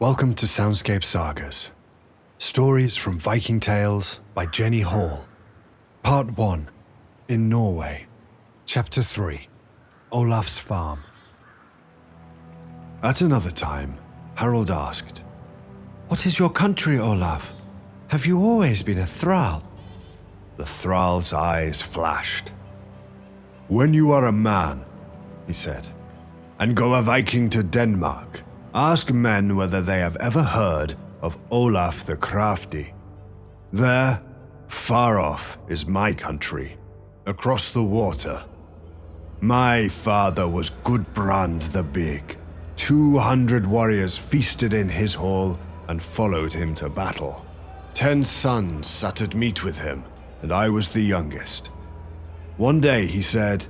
Welcome to Soundscape Sagas. Stories from Viking Tales by Jennie Hall. Part 1. In Norway. Chapter 3. Olaf's Farm. At another time, Harold asked, "What is your country, Olaf? Have you always been a thrall?" The thrall's eyes flashed. "When you are a man," he said, "and go a Viking to Denmark, ask men whether they have ever heard of Olaf the Crafty. There, far off, is my country, across the water. My father was Gudbrand the Big. 200 warriors feasted in his hall and followed him to battle. 10 sons sat at meat with him, and I was the youngest. One day he said,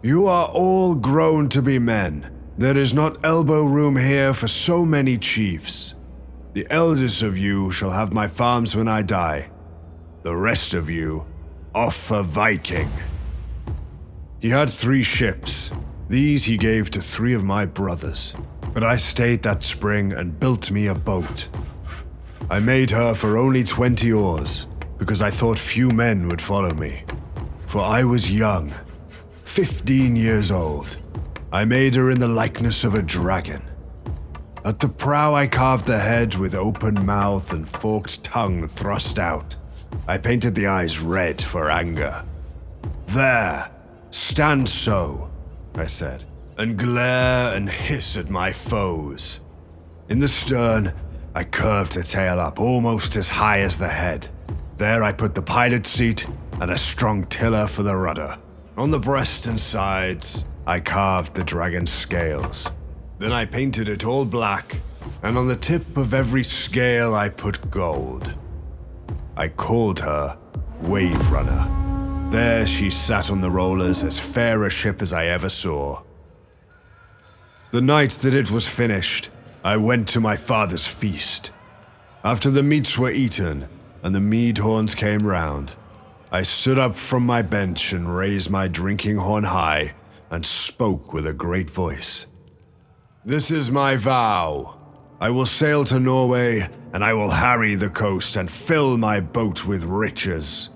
'You are all grown to be men. There is not elbow room here for so many chiefs. The eldest of you shall have my farms when I die. The rest of you, off for Viking.' He had 3 ships. These he gave to 3 of my brothers, but I stayed that spring and built me a boat. I made her for only 20 oars, because I thought few men would follow me. For I was young, 15 years old. I made her in the likeness of a dragon. At the prow I carved the head with open mouth and forked tongue thrust out. I painted the eyes red for anger. 'There, stand so,' I said, 'and glare and hiss at my foes.' In the stern, I curved the tail up almost as high as the head. There I put the pilot seat and a strong tiller for the rudder. On the breast and sides, I carved the dragon's scales. Then I painted it all black, and on the tip of every scale I put gold. I called her Wave Runner. There she sat on the rollers, as fair a ship as I ever saw. The night that it was finished, I went to my father's feast. After the meats were eaten and the mead horns came round, I stood up from my bench and raised my drinking horn high and spoke with a great voice. 'This is my vow. I will sail to Norway, and I will harry the coast and fill my boat with riches.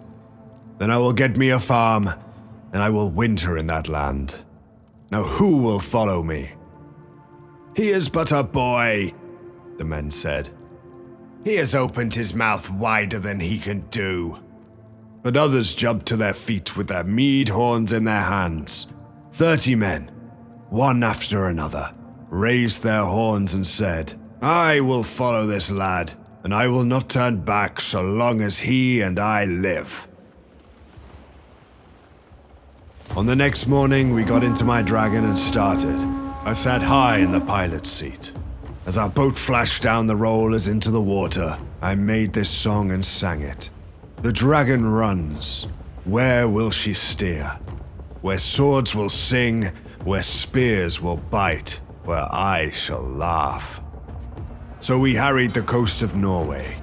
Then I will get me a farm, and I will winter in that land. Now who will follow me?' 'He is but a boy,' the men said. 'He has opened his mouth wider than he can do.' But others jumped to their feet with their mead horns in their hands. 30 men, one after another, raised their horns and said, 'I will follow this lad, and I will not turn back so long as he and I live.' On the next morning, we got into my dragon and started. I sat high in the pilot's seat. As our boat flashed down the rollers into the water, I made this song and sang it. 'The dragon runs. Where will she steer? Where swords will sing, where spears will bite, where I shall laugh.' So we harried the coast of Norway.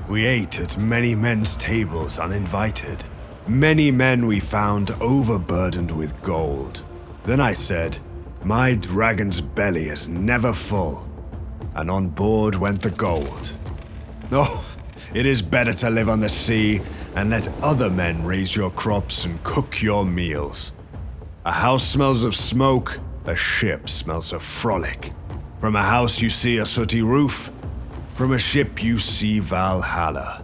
We ate at many men's tables uninvited. Many men we found overburdened with gold. Then I said, 'My dragon's belly is never full,' and on board went the gold. Oh, it is better to live on the sea and let other men raise your crops and cook your meals. A house smells of smoke, a ship smells of frolic. From a house you see a sooty roof, from a ship you see Valhalla.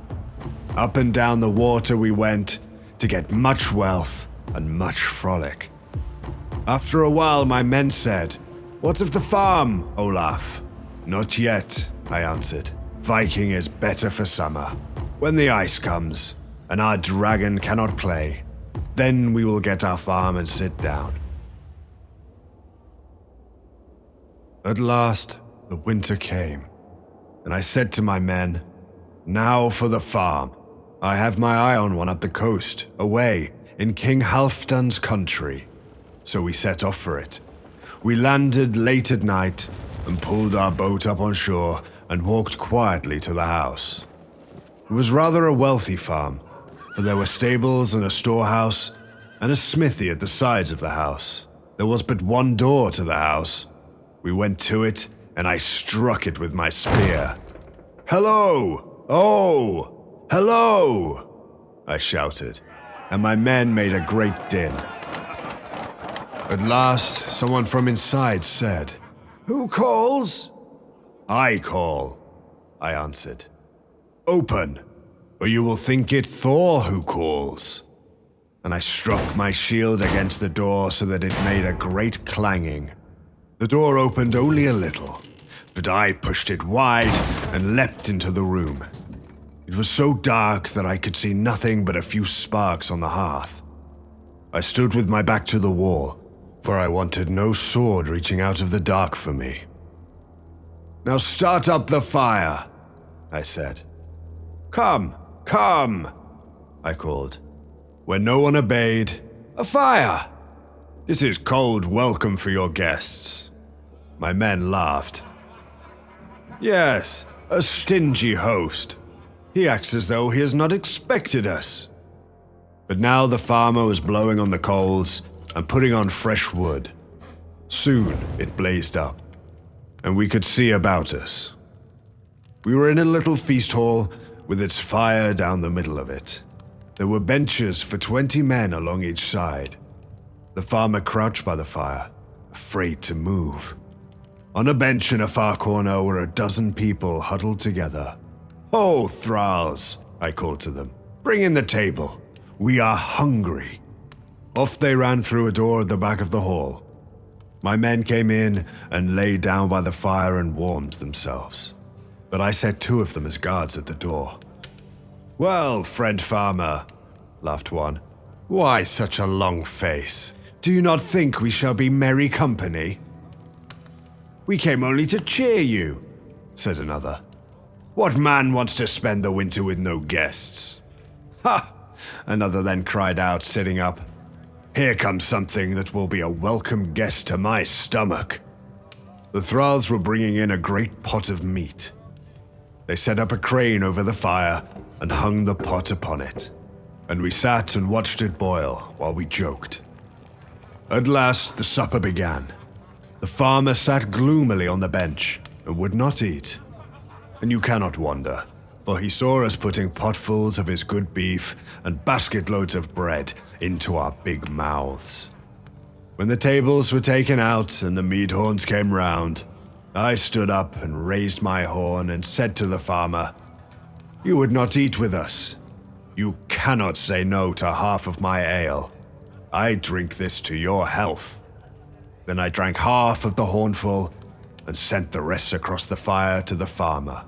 Up and down the water we went to get much wealth and much frolic. After a while my men said, 'What of the farm, Olaf?' 'Not yet,' I answered. 'Viking is better for summer. When the ice comes and our dragon cannot play, then we will get our farm and sit down.' At last, the winter came, and I said to my men, 'Now for the farm. I have my eye on one up the coast, away in King Halfdan's country.' So we set off for it. We landed late at night and pulled our boat up on shore and walked quietly to the house. It was rather a wealthy farm, for there were stables and a storehouse and a smithy at the sides of the house. There was but one door to the house. We went to it and I struck it with my spear. "Hello! Oh! Hello!" I shouted, and my men made a great din. At last, someone from inside said, "Who calls?" "I call," I answered. "Open, or you will think it Thor who calls." And I struck my shield against the door so that it made a great clanging. The door opened only a little, but I pushed it wide and leapt into the room. It was so dark that I could see nothing but a few sparks on the hearth. I stood with my back to the wall, for I wanted no sword reaching out of the dark for me. "Now start up the fire," I said. "Come, come," I called. When no one obeyed, "A fire! This is cold welcome for your guests." My men laughed. "Yes, a stingy host. He acts as though he has not expected us." But now the farmer was blowing on the coals and putting on fresh wood. Soon it blazed up, and we could see about us. We were in a little feast hall with its fire down the middle of it. There were benches for 20 men along each side. The farmer crouched by the fire, afraid to move. On a bench in a far corner were a dozen people huddled together. "Ho, thralls," I called to them. "Bring in the table. We are hungry." Off they ran through a door at the back of the hall. My men came in and lay down by the fire and warmed themselves. But I set 2 of them as guards at the door. "Well, friend farmer," laughed one, "why such a long face? Do you not think we shall be merry company?" "We came only to cheer you," said another. "What man wants to spend the winter with no guests?" "Ha!" another then cried out, sitting up. "Here comes something that will be a welcome guest to my stomach." The thralls were bringing in a great pot of meat. They set up a crane over the fire and hung the pot upon it, and we sat and watched it boil while we joked. At last the supper began. The farmer sat gloomily on the bench and would not eat. And you cannot wonder, for he saw us putting potfuls of his good beef and basketloads of bread into our big mouths. When the tables were taken out and the mead horns came round, I stood up and raised my horn and said to the farmer, "You would not eat with us. You cannot say no to half of my ale. I drink this to your health." Then I drank half of the hornful and sent the rest across the fire to the farmer.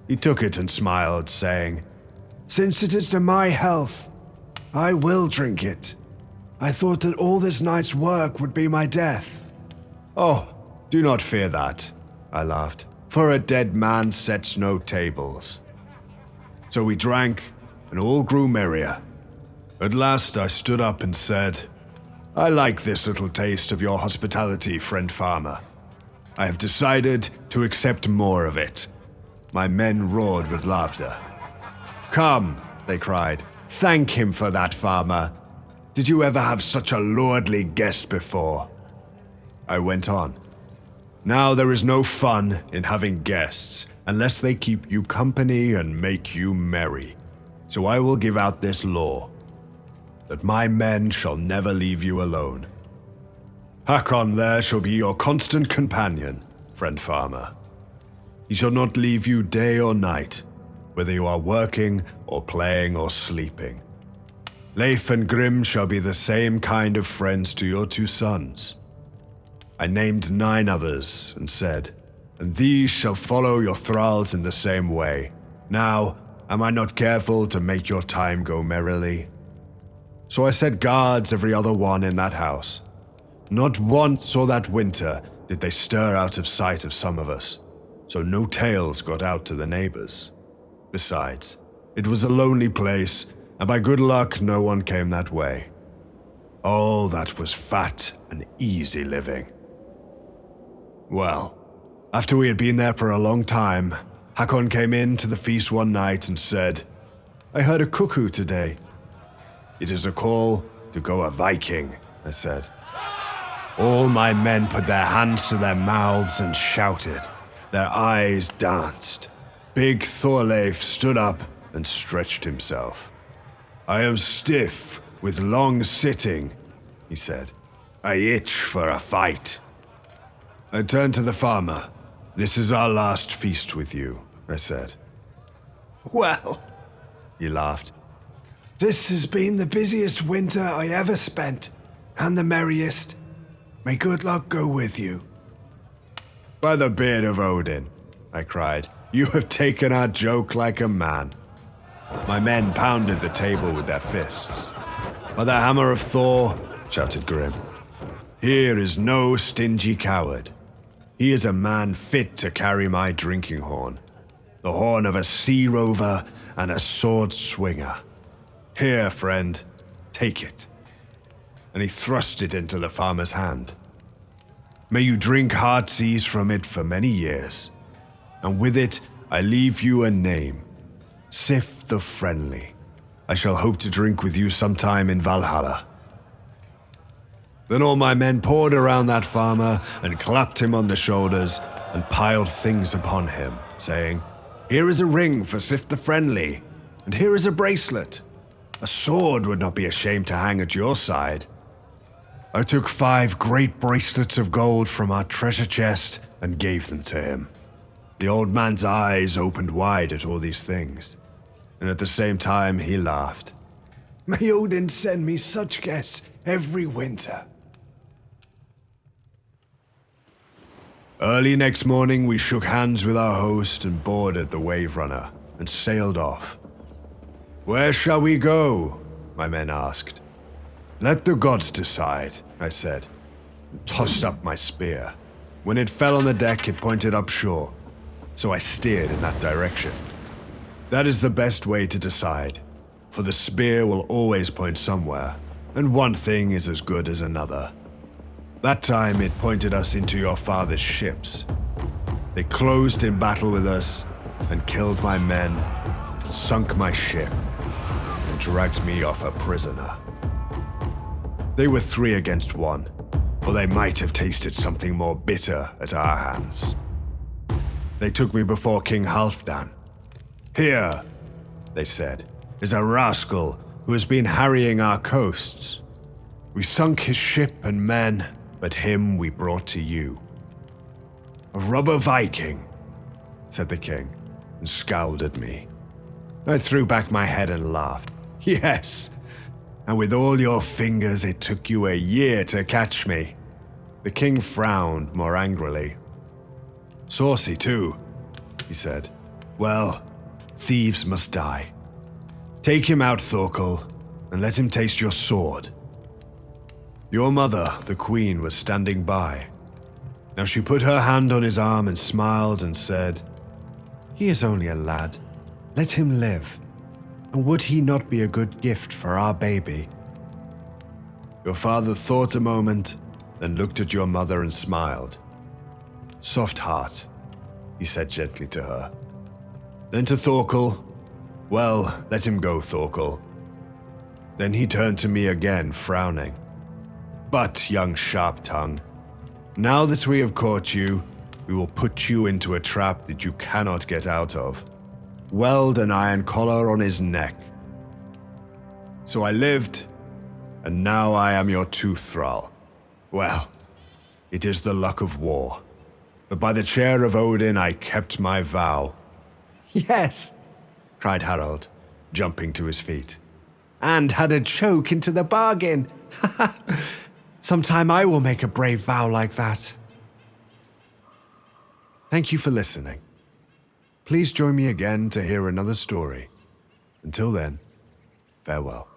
He took it and smiled, saying, "Since it is to my health, I will drink it. I thought that all this night's work would be my death." "Oh, do not fear that," I laughed, "for a dead man sets no tables." So we drank, and all grew merrier. At last I stood up and said, "I like this little taste of your hospitality, friend farmer. I have decided to accept more of it." My men roared with laughter. "Come," they cried, "thank him for that, farmer. Did you ever have such a lordly guest before?" I went on. "Now there is no fun in having guests unless they keep you company and make you merry. So I will give out this law, that my men shall never leave you alone. Hakon there shall be your constant companion, friend farmer. He shall not leave you day or night, whether you are working or playing or sleeping. Leif and Grim shall be the same kind of friends to your 2 sons. I named 9 others and said, and these shall follow your thralls in the same way. Now, am I not careful to make your time go merrily? So I set guards every other one in that house. Not once or that winter did they stir out of sight of some of us, so no tales got out to the neighbors. Besides, it was a lonely place, and by good luck no one came that way. All that was fat and easy living. Well, after we had been there for a long time, Hakon came in to the feast one night and said, "I heard a cuckoo today." "It is a call to go a Viking," I said. All my men put their hands to their mouths and shouted. Their eyes danced. Big Thorleif stood up and stretched himself. "I am stiff with long sitting," he said. "I itch for a fight." I turned to the farmer. "This is our last feast with you," I said. "Well," he laughed, "this has been the busiest winter I ever spent, and the merriest. May good luck go with you." "By the beard of Odin," I cried, "you have taken our joke like a man." My men pounded the table with their fists. "By the hammer of Thor," shouted Grim, "here is no stingy coward. He is a man fit to carry my drinking horn, the horn of a sea rover and a sword swinger. Here, friend, take it." And he thrust it into the farmer's hand. "May you drink hard seas from it for many years, and with it I leave you a name, Sif the Friendly. I shall hope to drink with you sometime in Valhalla." Then all my men poured around that farmer and clapped him on the shoulders and piled things upon him, saying, "Here is a ring for Sif the Friendly, and here is a bracelet. A sword would not be ashamed to hang at your side." I took 5 great bracelets of gold from our treasure chest and gave them to him. The old man's eyes opened wide at all these things, and at the same time he laughed. "May Odin send me such guests every winter." Early next morning we shook hands with our host and boarded the Wave Runner and sailed off. "Where shall we go?" my men asked. "Let the gods decide," I said, and tossed up my spear. When it fell on the deck, it pointed upshore, so I steered in that direction. That is the best way to decide, for the spear will always point somewhere, and one thing is as good as another. That time it pointed us into your father's ships. They closed in battle with us and killed my men, sunk my ship, and dragged me off a prisoner. They were 3 against 1, or they might have tasted something more bitter at our hands. They took me before King Halfdan. "Here," they said, "is a rascal who has been harrying our coasts. We sunk his ship and men, but him we brought to you." "A robber Viking," said the king, and scowled at me. I threw back my head and laughed. "Yes, and with all your fingers it took you a year to catch me." The king frowned more angrily. "Saucy too," he said. "Well, thieves must die. Take him out, Thorkel, and let him taste your sword." Your mother, the queen, was standing by. Now she put her hand on his arm and smiled and said, "He is only a lad. Let him live. And would he not be a good gift for our baby?" Your father thought a moment, then looked at your mother and smiled. "Soft heart," he said gently to her. Then to Thorkel, "Well, let him go, Thorkel." Then he turned to me again, frowning. "But, young sharp-tongue, now that we have caught you, we will put you into a trap that you cannot get out of. Weld an iron collar on his neck." So I lived, and now I am your tooth thrall. Well, it is the luck of war. But by the chair of Odin I kept my vow. "Yes," cried Harald, jumping to his feet. "And had a choke into the bargain. Sometime I will make a brave vow like that." Thank you for listening. Please join me again to hear another story. Until then, farewell.